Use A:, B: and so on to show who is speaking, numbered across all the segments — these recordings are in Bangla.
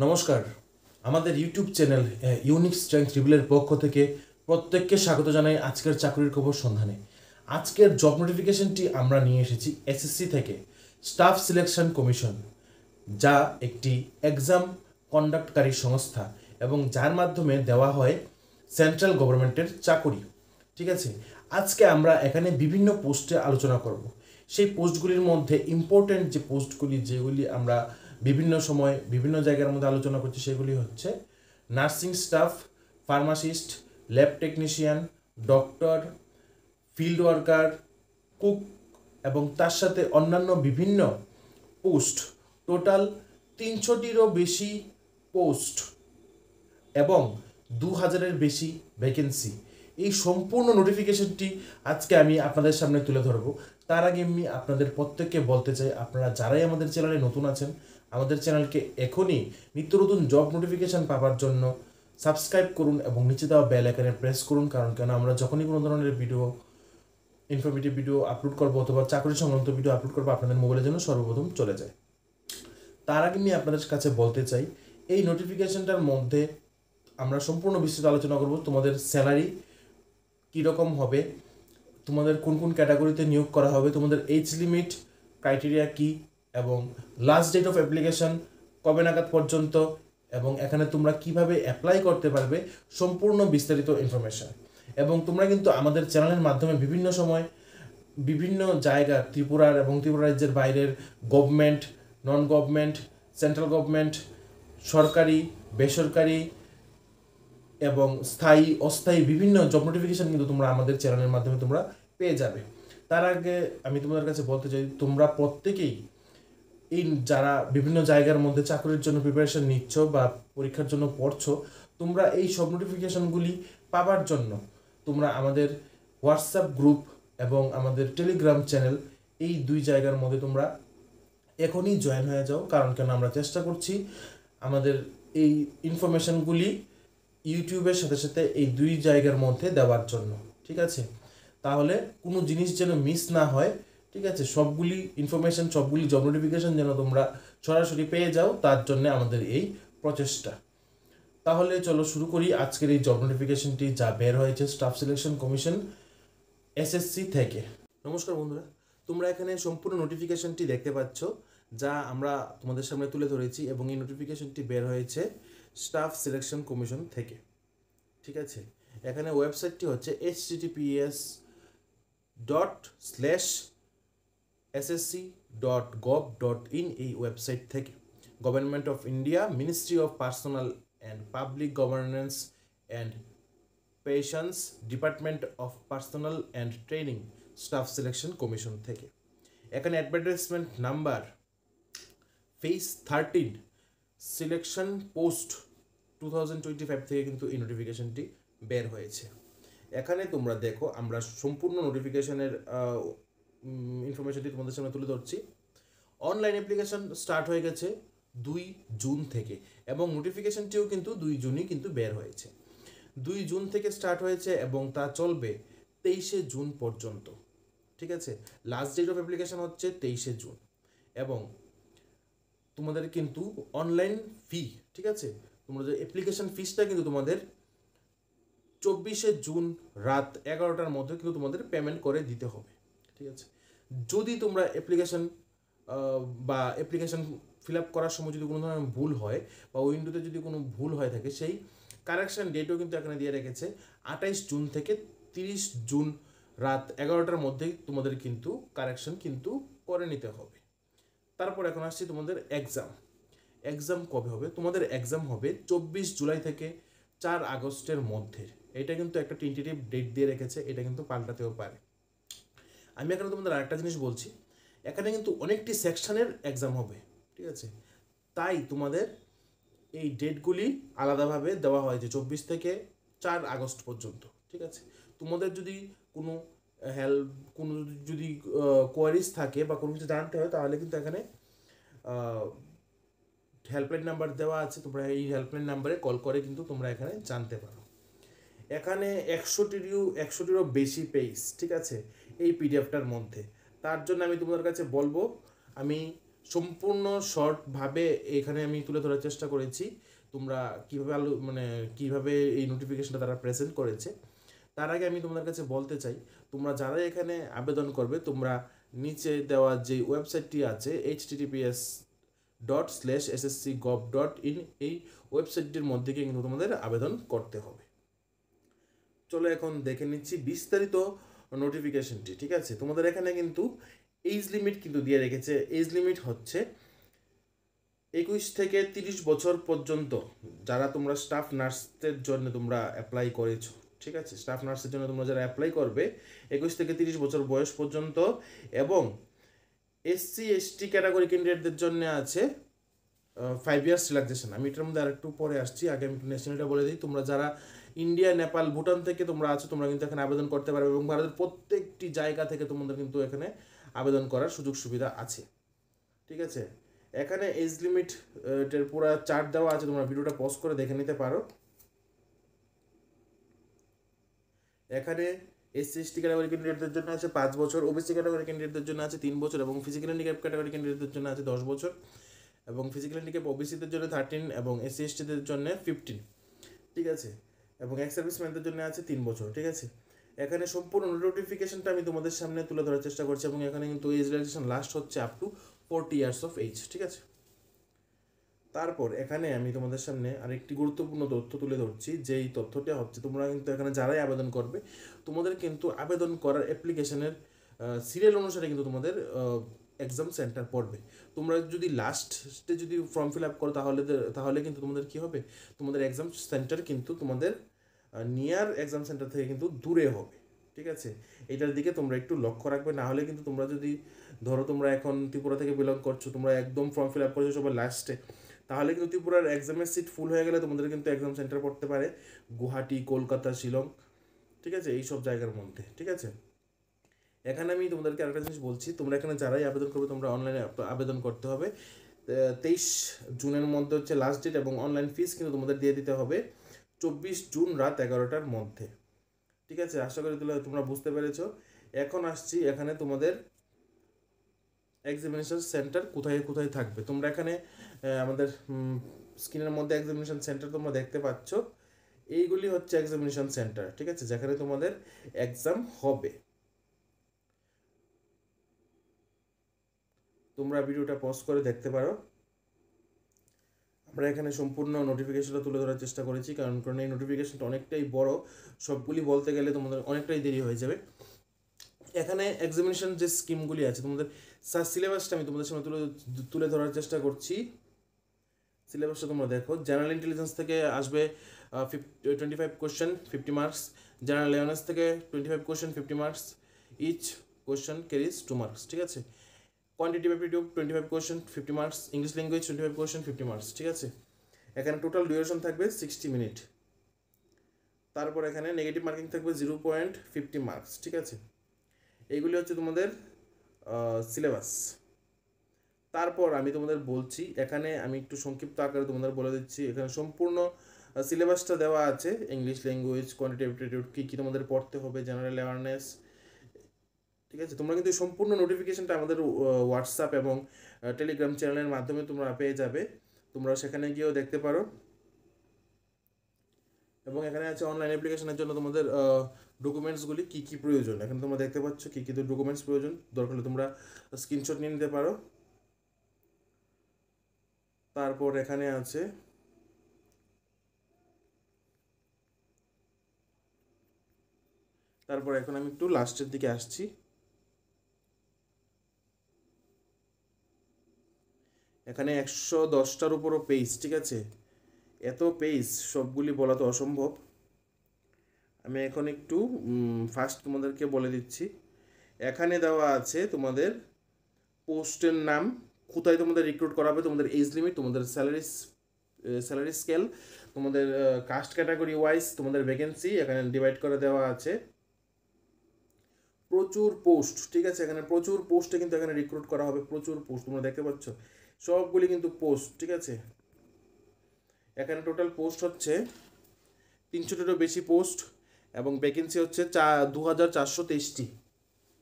A: নমস্কার, আমাদের ইউটিউব চ্যানেল ইউনিক স্ট্রেংথ রিভিলের পক্ষ থেকে প্রত্যেককে স্বাগত জানাই আজকের চাকরির খবর সন্ধানে। আজকের জব নোটিফিকেশনটি আমরা নিয়ে এসেছি এসএসসি থেকে, স্টাফ সিলেকশন কমিশন, যা একটি এক্সাম কন্ডাক্টকারী সংস্থা এবং যার মাধ্যমে দেওয়া হয় সেন্ট্রাল গভর্নমেন্টের চাকরি। ঠিক আছে, আজকে আমরা এখানে বিভিন্ন পোস্টে আলোচনা করব। সেই পোস্টগুলির মধ্যে ইম্পর্টেন্ট যে পোস্টগুলি, যেগুলি আমরা বিভিন্ন সময় বিভিন্ন জায়গার মধ্যে আলোচনা করছি, সেগুলি হচ্ছে nursing staff, pharmacist, lab technician, doctor, field worker, cook এবং তার সাথে অন্যান্য বিভিন্ন পোস্ট। টোটাল 300টিরও বেশি পোস্ট এবং 2000-এর বেশি ভ্যাকেন্সি। এই সম্পূর্ণ নোটিফিকেশনটি আজকে আমি আপনাদের সামনে তুলে ধরবো। তার আগে আমি আপনাদের প্রত্যেককে বলতে চাই, আপনারা যারাই আমাদের চ্যানেলে নতুন আছেন, আমাদের চ্যানেলকে এখনই নিত্য নতুন জব নোটিফিকেশান পাওয়ার জন্য সাবস্ক্রাইব করুন এবং নিচে দেওয়া বেল আইকনে প্রেস করুন। কারণ আমরা যখনই কোনো ধরনের ভিডিও, ইনফরমেটিভ ভিডিও আপলোড করবো অথবা চাকরি সংক্রান্ত ভিডিও আপলোড করবো, আপনাদের মোবাইলের জন্য সর্বপ্রথম চলে যায়। তার আগে আমি আপনাদের কাছে বলতে চাই, এই নোটিফিকেশনটার মধ্যে আমরা সম্পূর্ণ বিস্তৃত আলোচনা করব। তোমাদের স্যালারি কীরকম হবে, তোমাদের কোন কোন ক্যাটাগরিতে নিয়োগ করা হবে, তোমাদের এজ লিমিট ক্রাইটেরিয়া কী, এবং লাস্ট ডেট অফ অ্যাপ্লিকেশন কবে নাগাদ পর্যন্ত, এবং এখানে তোমরা কিভাবে অ্যাপ্লাই করতে পারবে, সম্পূর্ণ বিস্তারিত ইনফরমেশান। এবং তোমরা কিন্তু আমাদের চ্যানেলের মাধ্যমে বিভিন্ন সময় বিভিন্ন জায়গা, ত্রিপুরার এবং ত্রিপুরা রাজ্যের বাইরের government, non government, central government, সরকারি, বেসরকারি এবং স্থায়ী অস্থায়ী বিভিন্ন জব নোটিফিকেশান কিন্তু তোমরা আমাদের চ্যানেলের মাধ্যমে তোমরা পেয়ে যাবে। তার আগে আমি তোমাদের কাছে বলতে চাই, তোমরা প্রত্যেকেই এই যারা বিভিন্ন জায়গার মধ্যে চাকরির জন্য প্রিপারেশন নিচ্ছ বা পরীক্ষার জন্য পড়ছো, তোমরা এই সব নোটিফিকেশানগুলি পাবার জন্য তোমরা আমাদের হোয়াটসঅ্যাপ গ্রুপ এবং আমাদের টেলিগ্রাম চ্যানেল, এই দুই জায়গার মধ্যে তোমরা এখনই জয়েন হয়ে যাও। কারণ আমরা চেষ্টা করছি আমাদের এই ইনফরমেশানগুলি ইউটিউবের সাথে সাথে এই দুই জায়গার মধ্যে দেওয়ার জন্য। ঠিক আছে, তাহলে কোনো জিনিস যেন মিস না হয়। ঠিক আছে, সবগুলি ইনফরমেশান, সবগুলি জব নোটিফিকেশান যেন তোমরা সরাসরি পেয়ে যাও, তার জন্য আমাদের এই প্রচেষ্টা। তাহলে চলো শুরু করি আজকের এই জব নোটিফিকেশনটি, যা বের হয়েছে স্টাফ সিলেকশন কমিশন এসএসসি থেকে। নমস্কার বন্ধুরা, তোমরা এখানে সম্পূর্ণ নোটিফিকেশনটি দেখতে পাচ্ছ, যা আমরা তোমাদের সামনে তুলে ধরেছি, এবং এই নোটিফিকেশনটি বের হয়েছে স্টাফ সিলেকশন কমিশন থেকে। ঠিক আছে, এখানে ওয়েবসাইটটি হচ্ছে https://ssc.gov.in, এই ওয়েবসাইট থেকে। Government of India, ministry of personal and public governance and patience, department of personal and training, staff selection commission থেকে। এখানে advertisement number phase 13 selection post 2025 থেকে কিন্তু এই নোটিফিকেশনটি বের হয়েছে। এখানে তোমরা দেখো, আমরা সম্পূর্ণ নোটিফিকেশনের ইনফরমেশনটি তোমাদের সামনে তুলে ধরছি। অনলাইন অ্যাপ্লিকেশন স্টার্ট হয়ে গেছে 2 জুন থেকে, এবং নোটিফিকেশনটিও কিন্তু 2 জুনই কিন্তু বের হয়েছে। 2 জুন থেকে স্টার্ট হয়েছে এবং তা চলবে 23শে জুন পর্যন্ত। ঠিক আছে, লাস্ট ডেট অফ অ্যাপ্লিকেশন হচ্ছে 23শে জুন, এবং তোমাদের কিন্তু অনলাইন ফি, ঠিক আছে, তোমাদের অ্যাপ্লিকেশন ফিসটা কিন্তু তোমাদের 24শে জুন রাত 11টার মধ্যে কিন্তু তোমাদের পেমেন্ট করে দিতে হবে। ঠিক আছে, যদি তোমরা অ্যাপ্লিকেশন ফিল আপ করার সময় যদি কোনো ধরনের ভুল হয় বা উইন্ডোতে যদি কোনো ভুল হয়ে থাকে, সেই কারেকশান ডেটও কিন্তু এখানে দিয়ে রেখেছে 28 জুন থেকে 30 জুন রাত 11টার মধ্যেই তোমাদের কিন্তু কারেকশন কিন্তু করে নিতে হবে। তারপর এখন আসছি তোমাদের এক্সাম কবে হবে। তোমাদের এক্সাম হবে 24 জুলাই থেকে 4 আগস্টের মধ্যে। এটা কিন্তু একটা টেন্টেটিভ ডেট দিয়ে রেখেছে, এটা কিন্তু পাল্টাতেও পারে। আমি এখানে তোমাদের আরেকটা জিনিস বলছি, এখানে কিন্তু অনেকটি সেকশনের এক্সাম হবে। ঠিক আছে, তাই তোমাদের এই ডেটগুলি আলাদাভাবে দেওয়া হয়েছে 24 থেকে 4 আগস্ট পর্যন্ত। ঠিক আছে, তোমাদের যদি কোনো কোনো যদি কোয়ারিজ থাকে বা কোনো কিছু জানতে হয়, তাহলে কিন্তু এখানে হেল্পলাইন নাম্বার দেওয়া আছে, তোমরা এই হেল্পলাইন নাম্বারে কল করে কিন্তু তোমরা এখানে জানতে পারো। এখানে 100টিরও বেশি পেজ, ঠিক আছে, এই পিডিএফটার মধ্যে। তার জন্য আমি তোমাদের কাছে বলবো, আমি সম্পূর্ণ শর্টভাবে এখানে আমি তুলে ধরার চেষ্টা করেছি তোমরা কীভাবে কীভাবে এই নোটিফিকেশনটা তারা প্রেজেন্ট করেছে। তার আগে আমি তোমাদের কাছে বলতে চাই, তোমরা যারা এখানে আবেদন করবে তোমরা নিচে দেওয়া যে ওয়েবসাইটটি আছে https://ssc.gov.in এই ওয়েবসাইটটির মধ্যে গিয়ে কিন্তু তোমাদের আবেদন করতে হবে। চলো এখন দেখে নিচ্ছি বিস্তারিত নোটিফিকেশনটি। ঠিক আছে, তোমাদের এখানে কিন্তু এজ লিমিট কিন্তু দিয়ে রেখেছে। এজ লিমিট হচ্ছে 21 থেকে 30 বছর পর্যন্ত যারা তোমরা স্টাফ নার্সদের জন্য তোমরা অ্যাপ্লাই করেছো। ঠিক আছে, স্টাফ নার্সের জন্য তোমরা যারা অ্যাপ্লাই করবে 21 থেকে 30 বছর বয়স পর্যন্ত, এবং SC/ST ক্যাটাগরি ক্যান্ডিডেটদের জন্য আছে 5 ইয়ার্স রিল্যাক্সেশন। আমি এটার মধ্যে আরেকটু পরে আসছি, আগে আমি একটু ন্যাশনালিটা বলে দিই। তোমরা যারা ইন্ডিয়া, নেপাল, ভুটান থেকে তোমরা আছো তোমরা কিন্তু এখানে আবেদন করতে পারবে, এবং ভারতের প্রত্যেকটি জায়গা থেকে তোমাদের কিন্তু এখানে আবেদন করার সুযোগ সুবিধা আছে। ঠিক আছে, এখানে এজ লিমিট এর পুরো চার্ট দেওয়া আছে, তোমরা ভিডিওটা পজ করে দেখে নিতে পারো। এখানে SC/ST ক্যাটাগরি ক্যান্ডিডেটদের জন্য আছে 5 বছর, OBC ক্যাটাগরি ক্যান্ডিডেটদের জন্য আছে 3 বছর, এবং ফিজিক্যাল হ্যান্ডিক্যাপ ক্যাটাগরি ক্যান্ডিডেটদের জন্য আছে 10 বছর, এবং ফিজিক্যাল হ্যান্ডিক্যাপ OBCদের জন্য 13, এবং SC/STদের জন্য 15। ঠিক আছে, এবং এক্স সার্ভিসম্যানদের জন্য আছে 3 বছর। ঠিক আছে, এখানে সম্পূর্ণ নোটিফিকেশনটা আমি তোমাদের সামনে তুলে ধরার চেষ্টা করছি, এবং এখানে কিন্তু এজ রিল্যাক্সেশন লাস্ট হচ্ছে up to 40 years of age. ঠিক আছে, তারপর এখানে আমি তোমাদের সামনে আরেকটি গুরুত্বপূর্ণ তথ্য তুলে ধরছি, যেই তথ্যটা হচ্ছে তোমরা কিন্তু এখানে যারাই আবেদন করবে তোমাদের কিন্তু আবেদন করার অ্যাপ্লিকেশনের সিরিয়াল অনুসারে কিন্তু তোমাদের এক্সাম সেন্টার পড়বে। তোমরা যদি লাস্টে যদি ফর্ম ফিল আপ করো তাহলে কিন্তু তোমাদের কী হবে, তোমাদের এক্সাম সেন্টার কিন্তু তোমাদের নিয়ার এক্সাম সেন্টার থেকে কিন্তু দূরে হবে। ঠিক আছে, এটার দিকে তোমরা একটু লক্ষ্য রাখবে। না হলে কিন্তু তোমরা যদি ধরো তোমরা এখন ত্রিপুরা থেকে বিলং করছো, তোমরা একদম ফর্ম ফিল আপ করছো সবার লাস্টে, তাহলে কিন্তু ত্রিপুরার এক্সামের সিট ফুল হয়ে গেলে তোমাদের কিন্তু এক্সাম সেন্টার পড়তে পারে গুয়াহাটি, কলকাতা, শিলং। ঠিক আছে, এই সব জায়গার মধ্যে। ঠিক আছে, এখানে আমি তোমাদেরকে আরেকটা জিনিস বলছি, তোমরা এখানে যারাই আবেদন করবে তোমরা অনলাইনে আবেদন করতে হবে। 23 জুনের মধ্যে হচ্ছে লাস্ট ডেট, এবং অনলাইন ফিস কিন্তু তোমাদের দিয়ে দিতে হবে 24 জুন রাত 11টার মধ্যে। ঠিক আছে, আশা করি তোমরা বুঝতে পেরেছো। এখন আসছি এখানে তোমাদের এক্সামিনেশন সেন্টার কোথায় কোথায় থাকবে। তোমরা এখানে আমাদের স্ক্রিনের মধ্যে এক্সামিনেশন সেন্টার তোমরা দেখতে পাচ্ছ, এইগুলি হচ্ছে এক্সামিনেশন সেন্টার। ঠিক আছে, যেখানে তোমাদের এক্সাম হবে। তোমরা ভিডিওটা পজ করে দেখতে পারো। আমরা এখানে সম্পূর্ণ নোটিফিকেশনটা তুলে ধরার চেষ্টা করেছি, কারণ এই নোটিফিকেশনটা অনেকটাই বড়, সবগুলি বলতে গেলে তোমাদের অনেকটাই দেরি হয়ে যাবে। এখানে এক্সামিনেশন যে স্কিমগুলি আছে তোমাদের সিলেবাসটা আমি তোমাদের সামনে তুলে ধরার চেষ্টা করছি। সিলেবাসটা তোমরা দেখো, জেনারেল ইন্টেলিজেন্স থেকে আসবে 25 কোয়েশ্চেন 50 মার্কস, জেনারেল অ্যাওয়ারনেস থেকে 25 question 50 marks, each question carries 2 marks. ঠিক আছে, quantitative aptitude 25 question 50 marks, English language 25 question 50 marks. ঠিক আছে, এখানে টোটাল ডিউরেশন থাকবে 60 মিনিট। তারপর এখানে নেগেটিভ মার্কিং থাকবে 0.50 মার্কস। ঠিক আছে, এইগুলি হচ্ছে তোমাদের সিলেবাস। তারপর আমি তোমাদের বলছি, এখানে আমি একটু সংক্ষিপ্ত আকারে তোমাদের বলে দিচ্ছি। এখানে সম্পূর্ণ সিলেবাসটা দেওয়া আছে, ইংলিশ ল্যাঙ্গুয়েজ, কোয়ান্টিটিভ অ্যাপটিটিউড কী কী তোমাদের পড়তে হবে, জেনারেল অ্যাওয়ারনেস। ঠিক আছে, তোমরা কিন্তু সম্পূর্ণ নোটিফিকেশনটা আমাদের হোয়াটসঅ্যাপ এবং টেলিগ্রাম চ্যানেলের মাধ্যমে তোমরা পেয়ে যাবে, তোমরা সেখানে গিয়েও দেখতে পারো। এবং এখানে আছে অনলাইন অ্যাপ্লিকেশনের জন্য তোমাদের ডকুমেন্টসগুলি কী কী প্রয়োজন। এখানে তোমরা দেখতে পাচ্ছ কী কী ডকুমেন্টস প্রয়োজন, দরকার হলে তোমরা স্ক্রিনশট নিয়ে নিতে পারো। তারপর এখানে আছে তারপর এখন আমি একটু লাস্টের দিকে আসছি। এখানে 110টার উপরও পেজ। ঠিক আছে, এত পেজ সবগুলি বলা তো অসম্ভব। আমি এখন একটু ফার্স্ট তোমাদেরকে বলে দিচ্ছি। এখানে দেওয়া আছে তোমাদের পোস্টের নাম, কোথায় তোমাদের রিক্রুট করা হবে, তোমাদের এজ লিমিট, তোমাদের স্যালারি স্কেল, তোমাদের কাস্ট ক্যাটাগরি ওয়াইজ তোমাদের ভ্যাকেন্সি এখানে ডিভাইড করে দেওয়া আছে। প্রচুর পোস্ট। ঠিক আছে, এখানে প্রচুর পোস্টে কিন্তু এখানে রিক্রুট করা হবে, প্রচুর পোস্ট তোমরা দেখতে পাচ্ছ, সবগুলি কিন্তু পোস্ট। ঠিক আছে, এখানে টোটাল পোস্ট হচ্ছে 300টারও বেশি পোস্ট, এবং ভ্যাকেন্সি হচ্ছে 2423টি।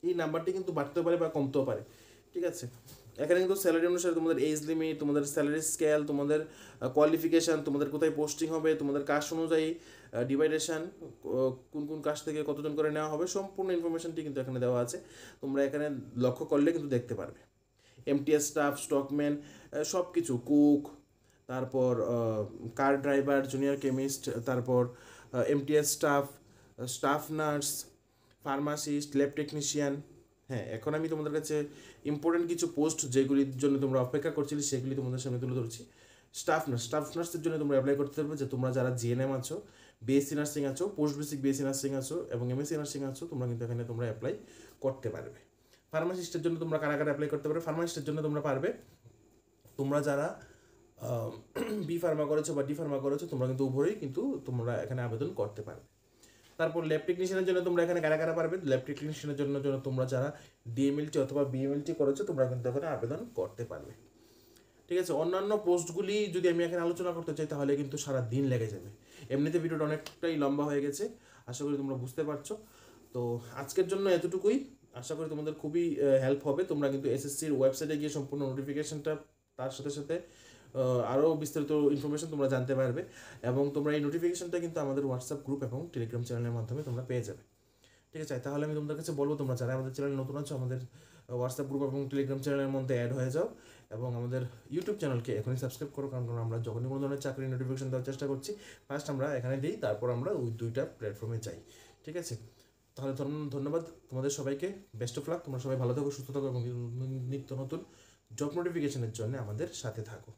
A: এই নাম্বারটি কিন্তু বাড়তেও পারে বা কমতেও পারে। ঠিক আছে, এখানে কিন্তু স্যালারি অনুসারে তোমাদের এজ লিমিট, তোমাদের স্যালারি স্কেল, তোমাদের কোয়ালিফিকেশান, তোমাদের কোথায় পোস্টিং হবে, তোমাদের কাস্ট অনুযায়ী ডিভাইডেশন, কোন কোন কাস্ট থেকে কতজন করে নেওয়া হবে, সম্পূর্ণ ইনফরমেশনটি কিন্তু এখানে দেওয়া আছে। তোমরা এখানে লক্ষ্য করলে কিন্তু দেখতে পারবে। এমটিএস স্টাফ, স্টকম্যান, সব কিছু, কুক, তারপর কার ড্রাইভার, জুনিয়র কেমিস্ট, তারপর MTS staff, staff nurse, pharmacist, lab technician. হ্যাঁ, এখন আমি তোমাদের কাছে ইম্পর্টেন্ট কিছু পোস্ট যেগুলির জন্য তোমরা অপেক্ষা করছিলে সেগুলি তোমাদের সামনে তুলে ধরছি। স্টাফ নার্সের জন্য তোমরা অ্যাপ্লাই করতে পারবে, যে তোমরা যারা জিএনএম আছো, বিএসসি নার্সিং আছো, পোস্ট বেসিক বিএসসি নার্সিং আছো এবং এমএসসি নার্সিং আছো, তোমরা কিন্তু এখানে তোমরা অ্যাপ্লাই করতে পারবে। ফার্মাসিস্টের জন্য তোমরা কারা কারা অ্যাপ্লাই করতে পারবে? ফার্মাসিস্টের জন্য তোমরা পারবে তোমরা যারা বি ফার্মা করেছো বা ডি ফার্মা করেছো, তোমরা কিন্তু উভয়ই কিন্তু তোমরা এখানে আবেদন করতে পারবে। তারপর ল্যাব টেকনিশিয়ানের জন্য তোমরা এখানে কারা কারা পারবে? ল্যাব টেকনিশিয়ানের জন্য তোমরা যারা ডিএমএলটি অথবা বিএমএলটি করেছো, তোমরা কিন্তু এখানে আবেদন করতে পারবে। ঠিক আছে, অন্যান্য পোস্টগুলি যদি আমি এখানে আলোচনা করতে চাই তাহলে কিন্তু সারা দিন লেগে যাবে। এমনিতে ভিডিওটা অনেকটাই লম্বা হয়ে গেছে, আশা করি তোমরা বুঝতে পারছো। তো আজকের জন্য এতটুকুই, আশা করি তোমাদের খুবই হেল্প হবে। তোমরা কিন্তু এসএসসির ওয়েবসাইটে গিয়ে সম্পূর্ণ নোটিফিকেশনটা, তার সাথে সাথে আরও বিস্তারিত ইনফরমেশন তোমরা জানতে পারবে এবং তোমরা এই নোটিফিকেশনটা কিন্তু আমাদের হোয়াটসঅ্যাপ গ্রুপ এবং টেলিগ্রাম চ্যানেলের মাধ্যমে তোমরা পেয়ে যাবে। ঠিক আছে, তাহলে আমি তোমাদের কাছে বলবো তোমরা যারা আমাদের চ্যানেল নতুন আছো, আমাদের হোয়াটসঅ্যাপ গ্রুপ এবং টেলিগ্রাম চ্যানেলের মধ্যে অ্যাড হয়ে যাও এবং আমাদের ইউটিউব চ্যানেলকে এখনই সাবস্ক্রাইব করো, কারণ আমরা যখনই কোনো ধরনের চাকরির নোটিফিকেশন দেওয়ার চেষ্টা করছি, ফার্স্ট আমরা এখানে দিই, তারপর আমরা ওই দুইটা প্ল্যাটফর্মে যাই। ঠিক আছে, তাহলে ধন্যবাদ তোমাদের সবাইকে, বেস্ট অফ লাক। তোমরা সবাই ভালো থাকো, সুস্থ থাকো এবং নিত্য নতুন জব নোটিফিকেশনের জন্য আমাদের সাথে থাকো।